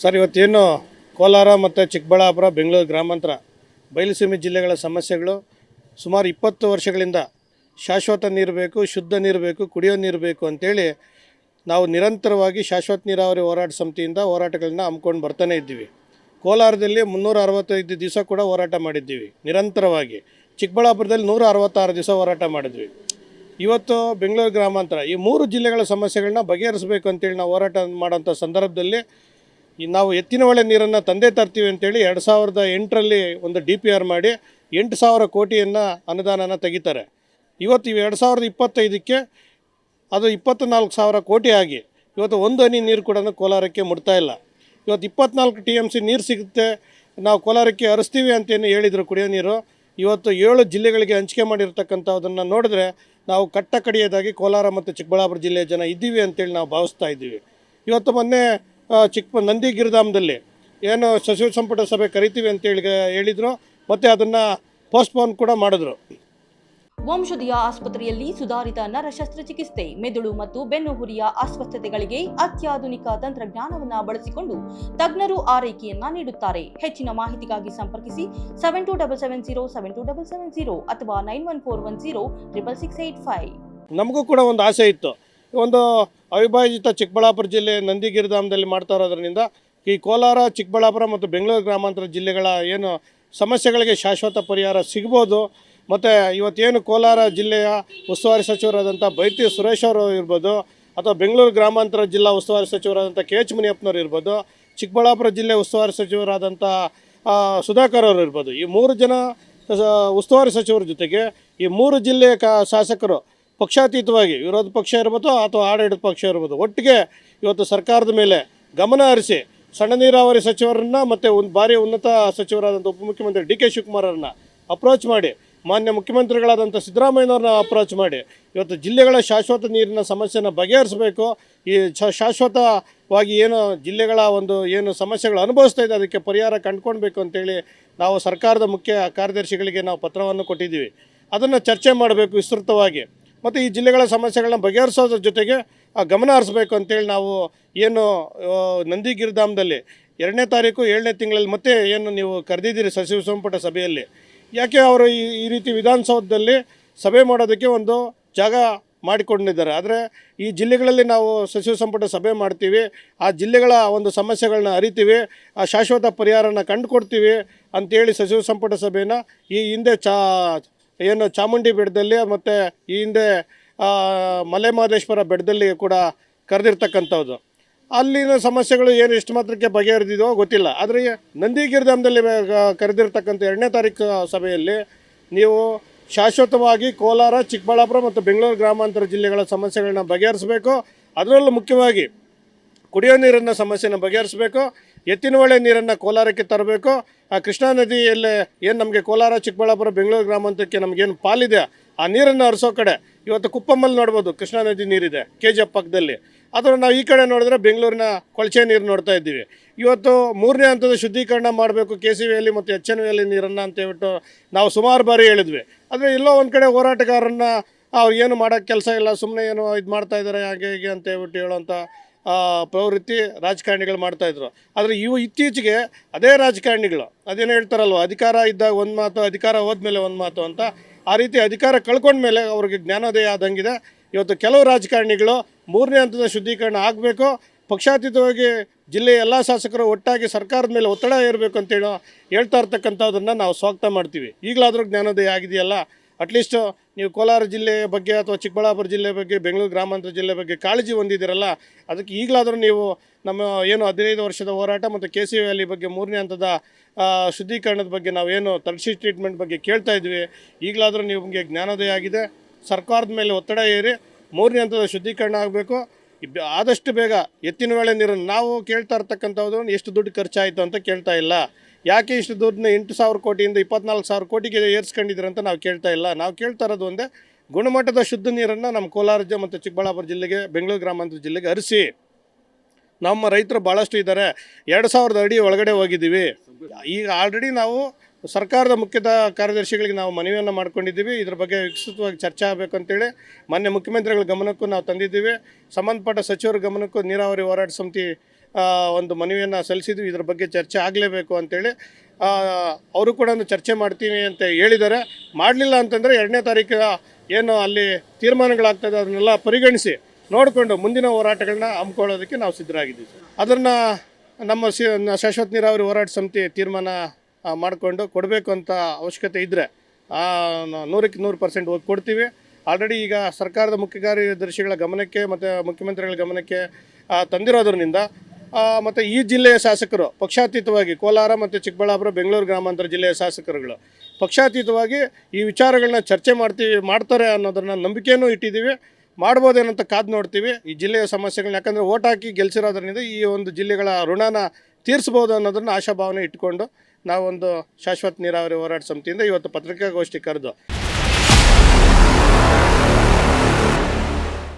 Sir, ಇವತ್ತೇನು ಕೋಲಾರ ಮತ್ತು ಚಿಕ್ಕಬಳ್ಳಾಪುರ, ಬೆಂಗಳೂರು ಗ್ರಾಮಾಂತರ ಬಯಲುಸೀಮೆ ಜಿಲ್ಲೆಗಳ ಸಮಸ್ಯೆಗಳು ಸುಮಾರು 20 ವರ್ಷಗಳಿಂದ ಶಾಶ್ವತ ನೀರು ಬೇಕು, ಶುದ್ಧ ನೀರು ಬೇಕು, ಕುಡಿಯೋ ನೀರು ಬೇಕು ಅಂತೇಳಿ ನಾವು ನಿರಂತರವಾಗಿ ಶಾಶ್ವತ ನೀರಾವರಿ ಹೋರಾಟ ಸಮಿತಿಯಿಂದ ಹೋರಾಟಗಳನ್ನ ಹಮ್ಮಿಕೊಂಡು ಬರ್ತಾನೆ ಇದ್ದೀವಿ. ಕೋಲಾರದಲ್ಲಿ 365 ದಿವಸ ಕೂಡ ಹೋರಾಟ ಮಾಡಿದ್ದೀವಿ ನಿರಂತರವಾಗಿ. ಚಿಕ್ಕಬಳ್ಳಾಪುರದಲ್ಲಿ 166 ದಿವಸ ಹೋರಾಟ ಮಾಡಿದ್ವಿ. ಇವತ್ತು ಬೆಂಗಳೂರು ಗ್ರಾಮಾಂತರ ಈ 3 ಜಿಲ್ಲೆಗಳ ಸಮಸ್ಯೆಗಳನ್ನ ಬಗೆಹರಿಸಬೇಕು ಅಂತೇಳಿ ನಾವು ಹೋರಾಟ ಮಾಡೋಂಥ ಸಂದರ್ಭದಲ್ಲಿ ನಾವು ಎತ್ತಿನ ಹೊಳೆ ನೀರನ್ನು ತಂದೆ ತರ್ತೀವಿ ಅಂತೇಳಿ 2008ರಲ್ಲಿ ಒಂದು DPR ಮಾಡಿ 8,000 ಕೋಟಿಯನ್ನು ಅನುದಾನನ ತೆಗಿತಾರೆ. ಇವತ್ತು 2025ಕ್ಕೆ ಅದು 24,000 ಕೋಟಿ ಆಗಿ ಇವತ್ತು ಒಂದು ಹನಿ ನೀರು ಕೂಡ ಕೋಲಾರಕ್ಕೆ ಮುಟ್ತಾ ಇಲ್ಲ. ಇವತ್ತು 24 TMC ನೀರು ಸಿಗುತ್ತೆ, ನಾವು ಕೋಲಾರಕ್ಕೆ ಹರಿಸ್ತೀವಿ ಅಂತೇನು ಹೇಳಿದರು ಕುಡಿಯೋ ನೀರು. ಇವತ್ತು 7 ಜಿಲ್ಲೆಗಳಿಗೆ ಹಂಚಿಕೆ ಮಾಡಿರ್ತಕ್ಕಂಥದ್ದನ್ನು ನೋಡಿದ್ರೆ ನಾವು ಕಟ್ಟಕಡೆಯದಾಗಿ ಕೋಲಾರ ಮತ್ತು ಚಿಕ್ಕಬಳ್ಳಾಪುರ ಜಿಲ್ಲೆಯ ಜನ ಇದ್ದೀವಿ ಅಂತೇಳಿ ನಾವು ಭಾವಿಸ್ತಾ ಇದ್ದೀವಿ. ಇವತ್ತು ಮೊನ್ನೆ ನಂದಿ ಗಿರಿಧಾಮದಲ್ಲಿ ಏನು ಸಚಿವ ಸಂಪುಟ ಸಭೆ ಕರಿತೀವಿ ಅಂತೇಳಿ ಹೇಳಿದರು, ಮತ್ತು ಅದನ್ನು ಪೋಸ್ಟ್ಪೋನ್ ಕೂಡ ಮಾಡಿದ್ರು. ವಂಶದಿಯ ಆಸ್ಪತ್ರೆಯಲ್ಲಿ ಸುಧಾರಿತ ನರ ಶಸ್ತ್ರಚಿಕಿತ್ಸೆ, ಮೆದುಳು ಮತ್ತು ಬೆನ್ನುಹುರಿಯ ಅಸ್ವಸ್ಥತೆಗಳಿಗೆ ಅತ್ಯಾಧುನಿಕ ತಂತ್ರಜ್ಞಾನವನ್ನು ಬಳಸಿಕೊಂಡು ತಜ್ಞರು ಆರೈಕೆಯನ್ನ ನೀಡುತ್ತಾರೆ. ಹೆಚ್ಚಿನ ಮಾಹಿತಿಗಾಗಿ ಸಂಪರ್ಕಿಸಿ 7277072770 ಅಥವಾ 9141066885. ನಮಗೂ ಕೂಡ ಒಂದು ಆಸೆ ಇತ್ತು, ಒಂದು ಅವಿಭಾಜಿತ ಚಿಕ್ಕಬಳ್ಳಾಪುರ ಜಿಲ್ಲೆ ನಂದಿ ಗಿರಿಧಾಮದಲ್ಲಿ ಮಾಡ್ತಾ ಇರೋದ್ರಿಂದ ಈ ಕೋಲಾರ, ಚಿಕ್ಕಬಳ್ಳಾಪುರ ಮತ್ತು ಬೆಂಗಳೂರು ಗ್ರಾಮಾಂತರ ಜಿಲ್ಲೆಗಳ ಏನು ಸಮಸ್ಯೆಗಳಿಗೆ ಶಾಶ್ವತ ಪರಿಹಾರ ಸಿಗ್ಬೋದು. ಮತ್ತು ಇವತ್ತೇನು ಕೋಲಾರ ಜಿಲ್ಲೆಯ ಉಸ್ತುವಾರಿ ಸಚಿವರಾದಂಥ ಬೈತಿ ಸುರೇಶ್ ಅವರು ಇರ್ಬೋದು, ಅಥವಾ ಬೆಂಗಳೂರು ಗ್ರಾಮಾಂತರ ಜಿಲ್ಲಾ ಉಸ್ತುವಾರಿ ಸಚಿವರಾದಂಥ KH ಮುನಿಯಪ್ಪನವರು ಇರ್ಬೋದು, ಚಿಕ್ಕಬಳ್ಳಾಪುರ ಜಿಲ್ಲೆ ಉಸ್ತುವಾರಿ ಸಚಿವರಾದಂಥ ಸುಧಾಕರ್ ಅವರು ಇರ್ಬೋದು. ಈ 3 ಜನ ಉಸ್ತುವಾರಿ ಸಚಿವರ ಜೊತೆಗೆ ಈ 3 ಜಿಲ್ಲೆಯ ಶಾಸಕರು ಪಕ್ಷಾತೀತವಾಗಿ ವಿರೋಧ ಪಕ್ಷ ಇರ್ಬೋದು ಅಥವಾ ಆಡಳಿತ ಪಕ್ಷ ಇರ್ಬೋದು, ಒಟ್ಟಿಗೆ ಇವತ್ತು ಸರ್ಕಾರದ ಮೇಲೆ ಗಮನ ಹರಿಸಿ ಸಣ್ಣ ನೀರಾವರಿ ಸಚಿವರನ್ನು ಮತ್ತು ಒಂದು ಭಾರಿ ಉನ್ನತ ಸಚಿವರಾದಂಥ ಉಪಮುಖ್ಯಮಂತ್ರಿ DK ಶಿವಕುಮಾರ್ ಅವರನ್ನ ಅಪ್ರೋಚ್ ಮಾಡಿ, ಮಾನ್ಯ ಮುಖ್ಯಮಂತ್ರಿಗಳಾದಂಥ ಸಿದ್ದರಾಮಯ್ಯನವ್ರನ್ನ ಅಪ್ರೋಚ್ ಮಾಡಿ ಇವತ್ತು ಜಿಲ್ಲೆಗಳ ಶಾಶ್ವತ ನೀರಿನ ಸಮಸ್ಯೆನ ಬಗೆಹರಿಸಬೇಕು. ಈ ಶಾಶ್ವತವಾಗಿ ಏನು ಜಿಲ್ಲೆಗಳ ಒಂದು ಏನು ಸಮಸ್ಯೆಗಳು ಅನುಭವಿಸ್ತಾ ಇದೆ ಅದಕ್ಕೆ ಪರಿಹಾರ ಕಂಡುಕೊಳ್ಬೇಕು ಅಂತೇಳಿ ನಾವು ಸರ್ಕಾರದ ಮುಖ್ಯ ಕಾರ್ಯದರ್ಶಿಗಳಿಗೆ ನಾವು ಪತ್ರವನ್ನು ಕೊಟ್ಟಿದ್ದೀವಿ. ಅದನ್ನು ಚರ್ಚೆ ಮಾಡಬೇಕು ವಿಸ್ತೃತವಾಗಿ, ಮತ್ತು ಈ ಜಿಲ್ಲೆಗಳ ಸಮಸ್ಯೆಗಳನ್ನ ಬಗೆಹರಿಸೋದ್ರ ಜೊತೆಗೆ ಗಮನ ಹರಿಸಬೇಕು ಅಂತೇಳಿ ನಾವು ಏನು ನಂದಿ ಗಿರಿಧಾಮದಲ್ಲಿ 2ನೇ ತಾರೀಕು 7ನೇ ತಿಂಗಳಲ್ಲಿ ಮತ್ತೆ ಏನು ನೀವು ಕರೆದಿದ್ದೀರಿ ಸಚಿವ ಸಂಪುಟ ಸಭೆಯಲ್ಲಿ, ಯಾಕೆ ಅವರು ಈ ರೀತಿ ವಿಧಾನಸೌಧದಲ್ಲಿ ಸಭೆ ಮಾಡೋದಕ್ಕೆ ಒಂದು ಜಾಗ ಮಾಡಿಕೊಂಡಿದ್ದಾರೆ. ಆದರೆ ಈ ಜಿಲ್ಲೆಗಳಲ್ಲಿ ನಾವು ಸಚಿವ ಸಂಪುಟ ಸಭೆ ಮಾಡ್ತೀವಿ, ಆ ಜಿಲ್ಲೆಗಳ ಒಂದು ಸಮಸ್ಯೆಗಳನ್ನ ಅರಿತೀವಿ, ಆ ಶಾಶ್ವತ ಪರಿಹಾರನ ಕಂಡುಕೊಡ್ತೀವಿ ಅಂಥೇಳಿ ಸಚಿವ ಸಂಪುಟ ಸಭೆನ ಈ ಹಿಂದೆ ಏನು ಚಾಮುಂಡಿ ಬೆಟ್ಟದಲ್ಲಿ ಮತ್ತು ಈ ಹಿಂದೆ ಮಲೆ ಮಹದೇಶ್ವರ ಬೆಟ್ಟದಲ್ಲಿ ಕೂಡ ಕರೆದಿರ್ತಕ್ಕಂಥದ್ದು. ಅಲ್ಲಿನ ಸಮಸ್ಯೆಗಳು ಏನು ಎಷ್ಟು ಮಾತ್ರಕ್ಕೆ ಬಗೆಹರಿದಿದೋ ಗೊತ್ತಿಲ್ಲ. ಆದರೆ ನಂದಿ ಗಿರಿಧಾಮದಲ್ಲಿ ಕರೆದಿರ್ತಕ್ಕಂಥ 2ನೇ ತಾರೀಕು ಸಭೆಯಲ್ಲಿ ನೀವು ಶಾಶ್ವತವಾಗಿ ಕೋಲಾರ, ಚಿಕ್ಕಬಳ್ಳಾಪುರ ಮತ್ತು ಬೆಂಗಳೂರು ಗ್ರಾಮಾಂತರ ಜಿಲ್ಲೆಗಳ ಸಮಸ್ಯೆಗಳನ್ನ ಬಗೆಹರಿಸಬೇಕು. ಅದರಲ್ಲೂ ಮುಖ್ಯವಾಗಿ ಕುಡಿಯೋ ನೀರಿನ ಸಮಸ್ಯೆನ ಬಗೆಹರಿಸಬೇಕು. ಎತ್ತಿನ ಹೊಳೆ ನೀರನ್ನು ಕೋಲಾರಕ್ಕೆ ತರಬೇಕು. ಆ ಕೃಷ್ಣಾ ನದಿಯಲ್ಲಿ ಏನು ನಮಗೆ ಕೋಲಾರ, ಚಿಕ್ಕಬಳ್ಳಾಪುರ, ಬೆಂಗಳೂರು ಗ್ರಾಮಾಂತರಕ್ಕೆ ನಮಗೇನು ಪಾಲಿದೆ ಆ ನೀರನ್ನು ಹರಿಸೋ ಕಡೆ ಇವತ್ತು ಕುಪ್ಪಮ್ಮಲ್ಲಿ ನೋಡ್ಬೋದು ಕೃಷ್ಣಾ ನದಿ ನೀರಿದೆ KGF ಪಕ್ಕದಲ್ಲಿ. ಆದರೆ ನಾವು ಈ ಕಡೆ ನೋಡಿದ್ರೆ ಬೆಂಗಳೂರಿನ ಕೊಳಚೆ ನೀರು ನೋಡ್ತಾ ಇದ್ದೀವಿ. ಇವತ್ತು 3ನೇ ಹಂತದ ಶುದ್ಧೀಕರಣ ಮಾಡಬೇಕು KCVಯಲ್ಲಿ ಮತ್ತು HNVಯಲ್ಲಿ ನೀರನ್ನು ಅಂತ ಹೇಳ್ಬಿಟ್ಟು ನಾವು ಸುಮಾರು ಬಾರಿ ಹೇಳಿದ್ವಿ. ಆದರೆ ಎಲ್ಲೋ ಒಂದು ಕಡೆ ಹೋರಾಟಗಾರರನ್ನ ಅವ್ರು ಏನು ಮಾಡೋಕ್ಕೆ ಕೆಲಸ ಇಲ್ಲ, ಸುಮ್ಮನೆ ಏನು ಇದು ಮಾಡ್ತಾಯಿದ್ದಾರೆ ಹಾಗೆ ಹೀಗೆ ಅಂತ ಹೇಳ್ಬಿಟ್ಟು ಹೇಳೋಂಥ ಪ್ರವೃತ್ತಿ ರಾಜಕಾರಣಿಗಳು ಮಾಡ್ತಾಯಿದ್ರು. ಆದರೆ ಇತ್ತೀಚೆಗೆ ಅದೇ ರಾಜಕಾರಣಿಗಳು ಅದೇನು ಹೇಳ್ತಾರಲ್ವ, ಅಧಿಕಾರ ಇದ್ದಾಗ ಒಂದು ಮಾತು, ಅಧಿಕಾರ ಹೋದ್ಮೇಲೆ ಒಂದು ಮಾತು ಅಂತ, ಆ ರೀತಿ ಅಧಿಕಾರ ಕಳ್ಕೊಂಡ್ಮೇಲೆ ಅವ್ರಿಗೆ ಜ್ಞಾನೋದಯ ಆದಂಗಿದೆ. ಇವತ್ತು ಕೆಲವು ರಾಜಕಾರಣಿಗಳು 3ನೇ ಹಂತದ ಶುದ್ಧೀಕರಣ ಆಗಬೇಕು, ಪಕ್ಷಾತೀತವಾಗಿ ಜಿಲ್ಲೆಯ ಎಲ್ಲ ಶಾಸಕರು ಒಟ್ಟಾಗಿ ಸರ್ಕಾರದ ಮೇಲೆ ಒತ್ತಡ ಇರಬೇಕು ಅಂತೇಳಿ ಹೇಳ್ತಾ ಇರ್ತಕ್ಕಂಥದ್ದನ್ನು ನಾವು ಸ್ವಾಗತ ಮಾಡ್ತೀವಿ. ಈಗಲಾದರೂ ಜ್ಞಾನೋದಯ ಆಗಿದೆಯಲ್ಲ, ಅಟ್ಲೀಸ್ಟು ನೀವು ಕೋಲಾರ ಜಿಲ್ಲೆ ಬಗ್ಗೆ ಅಥವಾ ಚಿಕ್ಕಬಳ್ಳಾಪುರ ಜಿಲ್ಲೆ ಬಗ್ಗೆ, ಬೆಂಗಳೂರು ಗ್ರಾಮಾಂತರ ಜಿಲ್ಲೆ ಬಗ್ಗೆ ಕಾಳಜಿ ಹೊಂದಿದ್ದೀರಲ್ಲ, ಅದಕ್ಕೆ ಈಗಲಾದರೂ ನೀವು ನಮ್ಮ ಏನು 15 ವರ್ಷದ ಹೋರಾಟ ಮತ್ತು KCVಯಲ್ಲಿ ಬಗ್ಗೆ 3ನೇ ಹಂತದ ಶುದ್ಧೀಕರಣದ ಬಗ್ಗೆ ನಾವೇನು ತರ್ಶಿ ಟ್ರೀಟ್ಮೆಂಟ್ ಬಗ್ಗೆ ಕೇಳ್ತಾ ಇದ್ವಿ, ಈಗಲಾದರೂ ನಿಮಗೆ ಜ್ಞಾನೋದಯ ಆಗಿದೆ. ಸರ್ಕಾರದ ಮೇಲೆ ಒತ್ತಡ ಏರಿ 3ನೇ ಹಂತದ ಶುದ್ಧೀಕರಣ ಆಗಬೇಕು. ಆದಷ್ಟು ಬೇಗ ಎತ್ತಿನ ಹೊಳೆ ನೀರನ್ನು ನಾವು ಕೇಳ್ತಾ ಇರ್ತಕ್ಕಂಥದ್ದು ಎಷ್ಟು ದುಡ್ಡು ಖರ್ಚಾಯಿತು ಅಂತ ಕೇಳ್ತಾ ಇಲ್ಲ. ಯಾಕೆ ಇಷ್ಟು ದುಡ್ಡನ್ನ 8,000 ಕೋಟಿಯಿಂದ 24,000 ಕೋಟಿಗೆ ಏರಿಸ್ಕೊಂಡಿದ್ರು ಅಂತ ನಾವು ಕೇಳ್ತಾ ಇಲ್ಲ. ನಾವು ಕೇಳ್ತಾ ಇರೋದು ಒಂದೇ, ಗುಣಮಟ್ಟದ ಶುದ್ಧ ನೀರನ್ನು ನಮ್ಮ ಕೋಲಾರ ಮತ್ತು ಚಿಕ್ಕಬಳ್ಳಾಪುರ ಜಿಲ್ಲೆಗೆ, ಬೆಂಗಳೂರು ಗ್ರಾಮಾಂತರ ಜಿಲ್ಲೆಗೆ ಹರಿಸಿ. ನಮ್ಮ ರೈತರು ಭಾಳಷ್ಟು ಇದ್ದಾರೆ, 2,000 ಅಡಿ ಒಳಗಡೆ ಹೋಗಿದ್ದೀವಿ. ಈಗ ಆಲ್ರೆಡಿ ನಾವು ಸರ್ಕಾರದ ಮುಖ್ಯ ಕಾರ್ಯದರ್ಶಿಗಳಿಗೆ ನಾವು ಮನವಿಯನ್ನು ಮಾಡ್ಕೊಂಡಿದ್ದೀವಿ. ಇದ್ರ ಬಗ್ಗೆ ವಿಸ್ತೃತವಾಗಿ ಚರ್ಚೆ ಆಗಬೇಕು ಅಂತೇಳಿ ಮಾನ್ಯ ಮುಖ್ಯಮಂತ್ರಿಗಳ ಗಮನಕ್ಕೂ ನಾವು ತಂದಿದ್ದೀವಿ. ಸಂಬಂಧಪಟ್ಟ ಸಚಿವರ ಗಮನಕ್ಕೂ ನೀರಾವರಿ ಹೋರಾಟ ಸಮಿತಿ ಒಂದು ಮನವಿಯನ್ನು ಸಲ್ಲಿಸಿದ್ವಿ. ಇದರ ಬಗ್ಗೆ ಚರ್ಚೆ ಆಗಲೇಬೇಕು ಅಂತೇಳಿ ಅವರು ಕೂಡ ಒಂದು ಚರ್ಚೆ ಮಾಡ್ತೀವಿ ಅಂತ ಹೇಳಿದ್ದಾರೆ. ಮಾಡಲಿಲ್ಲ ಅಂತಂದರೆ 2ನೇ ತಾರೀಕು ಏನು ಅಲ್ಲಿ ತೀರ್ಮಾನಗಳಾಗ್ತದೆ ಅದನ್ನೆಲ್ಲ ಪರಿಗಣಿಸಿ ನೋಡಿಕೊಂಡು ಮುಂದಿನ ಹೋರಾಟಗಳನ್ನ ಹಮ್ಮಿಕೊಳ್ಳೋದಕ್ಕೆ ನಾವು ಸಿದ್ಧರಾಗಿದ್ದೀವಿ. ಅದನ್ನು ನಮ್ಮ ಶಾಶ್ವತ ನೀರಾವರಿ ಹೋರಾಟ ಸಮಿತಿ ತೀರ್ಮಾನ ಮಾಡಿಕೊಂಡು ಕೊಡಬೇಕು ಅಂತ ಅವಶ್ಯಕತೆ ಇದ್ದರೆ 100ಕ್ಕೆ 100% ಹೋಗಿ ಕೊಡ್ತೀವಿ. ಆಲ್ರೆಡಿ ಈಗ ಸರ್ಕಾರದ ಮುಖ್ಯ ಕಾರ್ಯದರ್ಶಿಗಳ ಗಮನಕ್ಕೆ ಮತ್ತು ಮುಖ್ಯಮಂತ್ರಿಗಳ ಗಮನಕ್ಕೆ ತಂದಿರೋದ್ರಿಂದ ಮತ್ತು ಈ ಜಿಲ್ಲೆಯ ಶಾಸಕರು ಪಕ್ಷಾತೀತವಾಗಿ ಕೋಲಾರ ಮತ್ತು ಚಿಕ್ಕಬಳ್ಳಾಪುರ ಬೆಂಗಳೂರು ಗ್ರಾಮಾಂತರ ಜಿಲ್ಲೆಯ ಶಾಸಕರುಗಳು ಪಕ್ಷಾತೀತವಾಗಿ ಈ ವಿಚಾರಗಳನ್ನ ಚರ್ಚೆ ಮಾಡ್ತಾರೆ ಅನ್ನೋದನ್ನು ನಂಬಿಕೆಯೂ ಇಟ್ಟಿದ್ದೀವಿ. ಮಾಡ್ಬೋದೇನಂತ ಕಾದು ನೋಡ್ತೀವಿ ಈ ಜಿಲ್ಲೆಯ ಸಮಸ್ಯೆಗಳನ್ನ. ಯಾಕಂದರೆ ಓಟ್ ಹಾಕಿ ಗೆಲ್ಲಿಸಿರೋದ್ರಿಂದ ಈ ಒಂದು ಜಿಲ್ಲೆಗಳ ಋಣನ ತೀರಿಸ್ಬೋದು ಅನ್ನೋದನ್ನು ಆಶಾಭಾವನೆ ಇಟ್ಕೊಂಡು ನಾವೊಂದು ಶಾಶ್ವತ ನೀರಾವರಿ ಹೋರಾಟ ಸಮಿತಿಯಿಂದ ಇವತ್ತು ಪತ್ರಿಕಾಗೋಷ್ಠಿ ಕರೆದು